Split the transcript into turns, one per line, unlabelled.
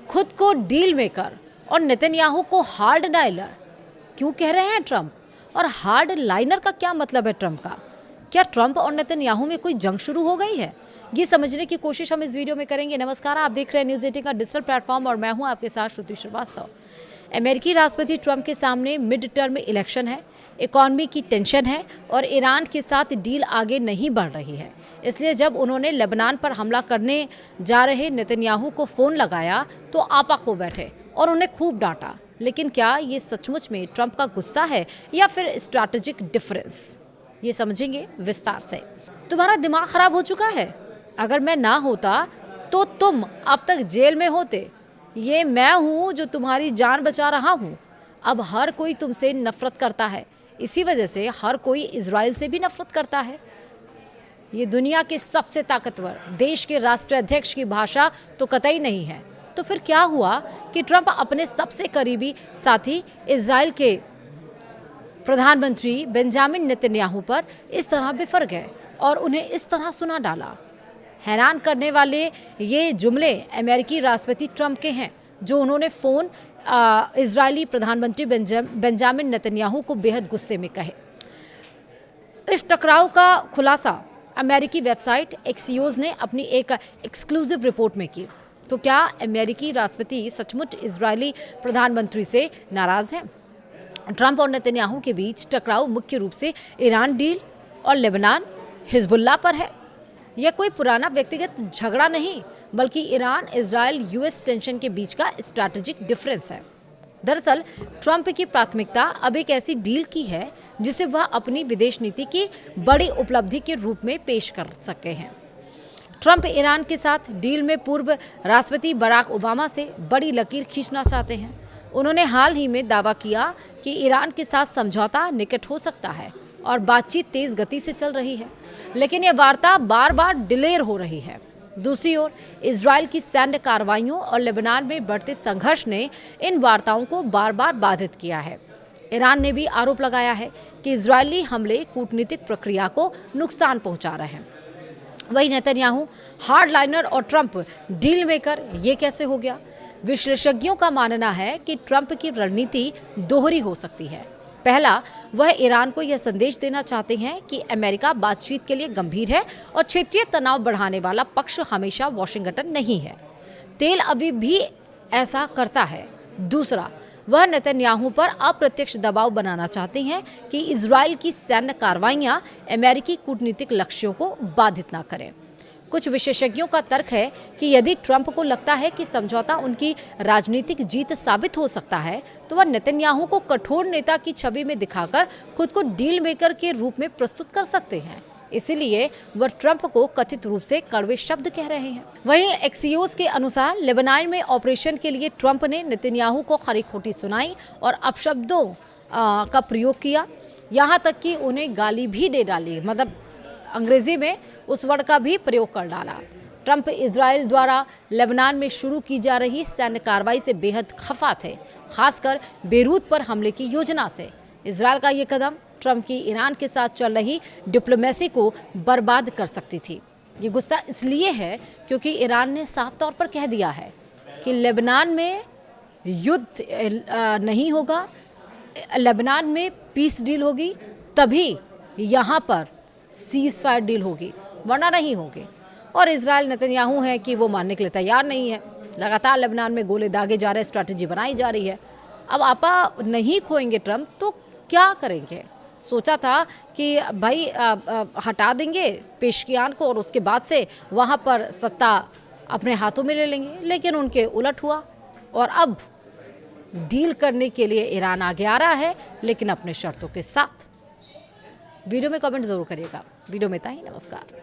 खुद को deal maker और नेतन्याहू को हार्ड लाइनर क्यों कह रहे हैं ट्रंप? और हार्ड लाइनर का क्या मतलब है ट्रंप का? क्या ट्रंप और नेतन्याहू में कोई जंग शुरू हो गई है? ये समझने की कोशिश हम इस वीडियो में करेंगे। नमस्कार, आप देख रहे हैं न्यूज़ 18 का डिजिटल प्लेटफॉर्म और मैं हूं आपके साथ श्रुति श्रीवास्तव। अमेरिकी राष्ट्रपति ट्रंप के सामने मिड टर्म इलेक्शन है, इकॉनमी की टेंशन है और ईरान के साथ डील आगे नहीं बढ़ रही है। इसलिए जब उन्होंने लेबनान पर हमला करने जा रहे नेतन्याहू को फ़ोन लगाया तो आपा खो बैठे और उन्हें खूब डांटा। लेकिन क्या ये सचमुच में ट्रंप का गुस्सा है या फिर स्ट्रैटेजिक डिफरेंस? ये समझेंगे विस्तार से। तुम्हारा दिमाग खराब हो चुका है? अगर मैं ना होता तो तुम अब तक जेल में होते। ये मैं हूँ जो तुम्हारी जान बचा रहा हूँ। अब हर कोई तुमसे नफरत करता है, इसी वजह से हर कोई इजराइल से भी नफरत करता है। ये दुनिया के सबसे ताकतवर देश के राष्ट्राध्यक्ष की भाषा तो कतई नहीं है। तो फिर क्या हुआ कि ट्रंप अपने सबसे करीबी साथी इजराइल के प्रधानमंत्री बेंजामिन नेतन्याहू पर इस तरह बिफर गए और उन्हें इस तरह सुना डाला? हैरान करने वाले ये जुमले अमेरिकी राष्ट्रपति ट्रंप के हैं, जो उन्होंने फ़ोन इजरायली प्रधानमंत्री बेंजामिन नेतन्याहू को बेहद गुस्से में कहे। इस टकराव का खुलासा अमेरिकी वेबसाइट एक्सियोस ने अपनी एक एक्सक्लूसिव रिपोर्ट में की। तो क्या अमेरिकी राष्ट्रपति सचमुच इजरायली प्रधानमंत्री से नाराज़ हैं? ट्रंप और नेतन्याहू के बीच टकराव मुख्य रूप से ईरान डील और लेबनान हिजबुल्लाह पर है। यह कोई पुराना व्यक्तिगत झगड़ा नहीं, बल्कि ईरान इजराइल यूएस टेंशन के बीच का स्ट्रैटेजिक डिफरेंस है। दरअसल ट्रंप की प्राथमिकता अब एक ऐसी डील की है जिसे वह अपनी विदेश नीति की बड़ी उपलब्धि के रूप में पेश कर सके हैं। ट्रंप ईरान के साथ डील में पूर्व राष्ट्रपति बराक ओबामा से बड़ी लकीर खींचना चाहते हैं। उन्होंने हाल ही में दावा किया कि ईरान के साथ समझौता निकट हो सकता है और बातचीत तेज गति से चल रही है, लेकिन यह वार्ता बार बार डिलेर हो रही है। दूसरी ओर इजराइल की सैन्य कार्रवाइयों और लेबनान में बढ़ते संघर्ष ने इन वार्ताओं को बार बार बाधित किया है। ईरान ने भी आरोप लगाया है कि इजरायली हमले कूटनीतिक प्रक्रिया को नुकसान पहुंचा रहे हैं। वहीं नेतन्याहू हार्ड लाइनर और ट्रंप डील मेकर, ये कैसे हो गया? विशेषज्ञों का मानना है कि ट्रंप की रणनीति दोहरी हो सकती है। पहला, वह ईरान को यह संदेश देना चाहते हैं कि अमेरिका बातचीत के लिए गंभीर है और क्षेत्रीय तनाव बढ़ाने वाला पक्ष हमेशा वॉशिंगटन नहीं है। तेल अवीव भी ऐसा करता है। दूसरा, वह नेतन्याहू पर अप्रत्यक्ष दबाव बनाना चाहते हैं कि इजराइल की सैन्य कार्रवाइयां अमेरिकी कूटनीतिक लक्ष्यों को बाधित न करें। कुछ विशेषज्ञों का तर्क है कि यदि ट्रंप को लगता है कि समझौता उनकी राजनीतिक जीत साबित हो सकता है, तो वह नेतन्याहू को कठोर नेता की छवि में दिखाकर खुद को डील मेकर के रूप में प्रस्तुत कर सकते हैं। इसीलिए वह ट्रंप को कथित रूप से कड़वे शब्द कह रहे हैं। वहीं एक्सियोस के अनुसार लेबनान में ऑपरेशन के लिए ट्रंप ने नेतन्याहू को खरी खोटी सुनाई और अपशब्दों का प्रयोग किया, यहाँ तक कि उन्हें गाली भी दे डाली, मतलब अंग्रेजी में उस वर्ड का भी प्रयोग कर डाला। ट्रंप इजराइल द्वारा लेबनान में शुरू की जा रही सैन्य कार्रवाई से बेहद खफा थे, खासकर बेरूत पर हमले की योजना से। इजराइल का ये कदम ट्रंप की ईरान के साथ चल रही डिप्लोमेसी को बर्बाद कर सकती थी। ये गुस्सा इसलिए है क्योंकि ईरान ने साफ तौर पर कह दिया है कि लेबनान में युद्ध नहीं होगा, लेबनान में पीस डील होगी, तभी यहाँ पर सीज फायर डील होगी, वरना नहीं होगी। और इजराइल नेतन्याहू है कि वो मानने के लिए तैयार नहीं है। लगातार लेबनान में गोले दागे जा रहे, स्ट्रैटेजी बनाई जा रही है। अब आपा नहीं खोएंगे ट्रंप तो क्या करेंगे? सोचा था कि भाई हटा देंगे पेशकियान को और उसके बाद से वहाँ पर सत्ता अपने हाथों में ले लेंगे, लेकिन उनके उलट हुआ और अब डील करने के लिए ईरान आगे आ रहा है, लेकिन अपने शर्तों के साथ। वीडियो में कमेंट जरूर करिएगा। वीडियो में इतना ही। नमस्कार।